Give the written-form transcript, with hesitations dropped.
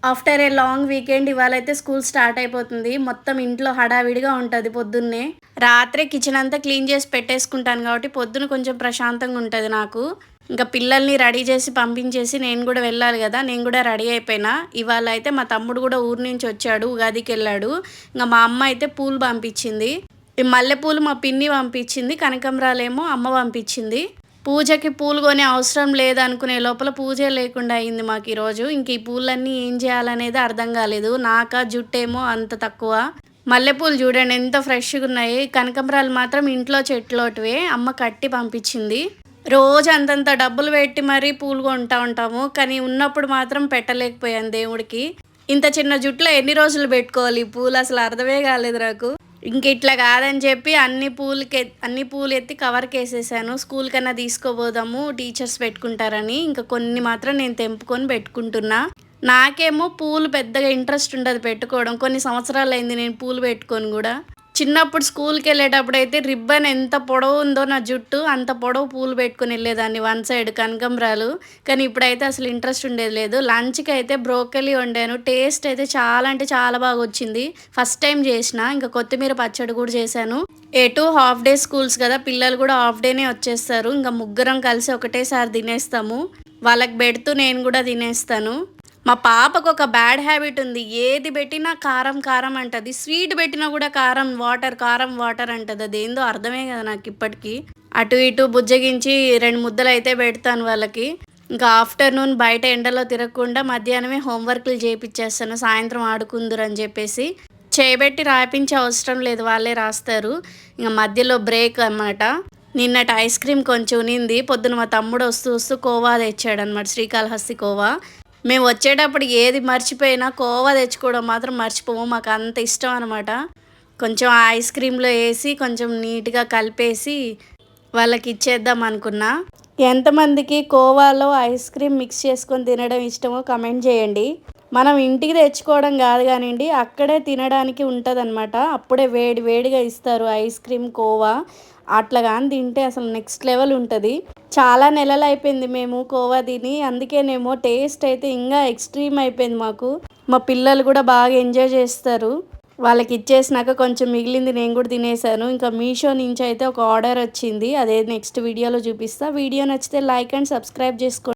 After a long weekend ఇవాళైతే school start అయిపోతుంది. మొత్తం ఇంట్లో హడావిడిగా ఉంటది పొద్దున్నే. రాత్రే కిచెన్ అంతా క్లీన్ చేసి పెట్టేసుకుంటాను కాబట్టి పొద్దున కొంచెం ప్రశాంతంగా ఉంటది నాకు. ఇంకా పిల్లల్ని రెడీ చేసి పంపించేసి నేను కూడా వెళ్ళాలి కదా! నేను కూడా రెడీ అయిపోయినా. ఇవాళ అయితే మా తమ్ముడు కూడా ఊరు నుంచి వచ్చాడు. ఉగాదికెళ్ళాడు. ఇంక మా అమ్మ అయితే పూలు పంపించింది. ఈ మల్లెపూలు మా పిన్ని పంపించింది. కనకంబరాలేమో అమ్మ పంపించింది. పూజకి పూలు కొనే అవసరం లేదనుకునే లోపల పూజే లేకుండా అయింది మాకు ఈరోజు. ఇంక ఈ పూలన్నీ ఏం చేయాలనేది అర్థం కాలేదు. నాకా జుట్టేమో అంత తక్కువ. మల్లెపూలు చూడండి ఎంత ఫ్రెష్గా ఉన్నాయి. కనకంబరాలు మాత్రం ఇంట్లో చెట్లోటివే అమ్మ కట్టి పంపించింది. రోజు అంతంత డబ్బులు పెట్టి మరీ పూలు కొంటా ఉంటాము. కానీ ఉన్నప్పుడు మాత్రం పెట్టలేకపోయాను దేవుడికి. ఇంత చిన్న జుట్టులో ఎన్ని రోజులు పెట్టుకోవాలి ఈ పూలు అసలు అర్థమే కాలేదు నాకు. ఇంక ఇట్లా కాదని చెప్పి అన్ని పూలు ఎత్తి కవర్కి వేసేసాను. స్కూల్ కన్నా తీసుకోబోదాము టీచర్స్ పెట్టుకుంటారని. ఇంకా కొన్ని మాత్రం నేను తెంపుకొని పెట్టుకుంటున్నా. నాకేమో పూలు పెద్దగా ఇంట్రెస్ట్ ఉండదు పెట్టుకోవడం. కొన్ని సంవత్సరాలు అయింది నేను పూలు పెట్టుకొని కూడా. చిన్నప్పుడు స్కూల్కి వెళ్ళేటప్పుడు అయితే రిబ్బన్ ఎంత పొడవు ఉందో నా జుట్టు అంత పొడవు పూలు పెట్టుకుని వెళ్ళేదాన్ని వన్ సైడ్ కనకంబరాలు. కానీ ఇప్పుడైతే అసలు ఇంట్రెస్ట్ ఉండేది లేదు. లంచ్కి అయితే బ్రోకలీ వండాను. టేస్ట్ అయితే చాలా అంటే చాలా బాగా వచ్చింది. ఫస్ట్ టైం చేసిన. ఇంకా కొత్తిమీర పచ్చడి కూడా చేశాను. ఎటు హాఫ్ డే స్కూల్స్ కదా, పిల్లలు కూడా హాఫ్ డేనే వచ్చేస్తారు. ఇంకా ముగ్గురం కలిసి ఒకటేసారి తినేస్తాము. వాళ్ళకి పెడుతూ నేను కూడా తినేస్తాను. మా పాపకు ఒక బ్యాడ్ హ్యాబిట్ ఉంది. ఏది పెట్టినా కారం కారం అంటది. స్వీట్ పెట్టినా కూడా కారం వాటర్ అంటది. అదేందో అర్థమే కదా నాకు ఇప్పటికీ. అటు ఇటు బుజ్జగించి 2 ముద్దలు అయితే పెడతాను వాళ్ళకి. ఇంకా ఆఫ్టర్నూన్ బయట ఎండలో తిరగకుండా మధ్యాహ్నమే హోంవర్క్లు చేయించేస్తాను. సాయంత్రం ఆడుకుందురని చెప్పేసి. చేయబెట్టి రాయించే అవసరం లేదు, వాళ్ళే రాస్తారు. ఇంకా మధ్యలో బ్రేక్ అన్నమాట. నిన్నటి ఐస్ క్రీమ్ కొంచెం ఉనింది. పొద్దున మా తమ్ముడు వస్తూ కోవా తెచ్చాడనమాట, శ్రీకాళహస్తి కోవా. మేము వచ్చేటప్పుడు ఏది మర్చిపోయినా కోవా తెచ్చుకోవడం మాత్రం మర్చిపోము. మాకు అంత ఇష్టం అనమాట. కొంచెం ఆ ఐస్ క్రీమ్లో వేసి కొంచెం నీట్గా కలిపేసి వాళ్ళకి ఇచ్చేద్దాం అనుకున్నా. ఎంతమందికి కోవాలో ఐస్ క్రీమ్ మిక్స్ చేసుకొని తినడం ఇష్టమో కమెంట్ చేయండి. మనం ఇంటికి తెచ్చుకోవడం కాదు కానివ్వండి, అక్కడే తినడానికి ఉంటుందన్నమాట. అప్పుడే వేడిగా ఇస్తారు ఐస్ క్రీమ్ కోవా. అట్లా కానీ తింటే అసలు నెక్స్ట్ లెవెల్ ఉంటుంది. చాలా నెలలు అయిపోయింది మేము కోవా తిని. అందుకేనేమో టేస్ట్ అయితే ఇంకా ఎక్స్ట్రీమ్ అయిపోయింది మాకు. మా పిల్లలు కూడా బాగా ఎంజాయ్ చేస్తారు. వాళ్ళకి ఇచ్చేసినాక కొంచెం మిగిలింది నేను కూడా తినేసాను. ఇంకా మీషో నుంచి అయితే ఒక ఆర్డర్ వచ్చింది. అదే నెక్స్ట్ వీడియోలో చూపిస్తా. వీడియో నచ్చితే లైక్ అండ్ సబ్స్క్రైబ్ చేసుకోండి.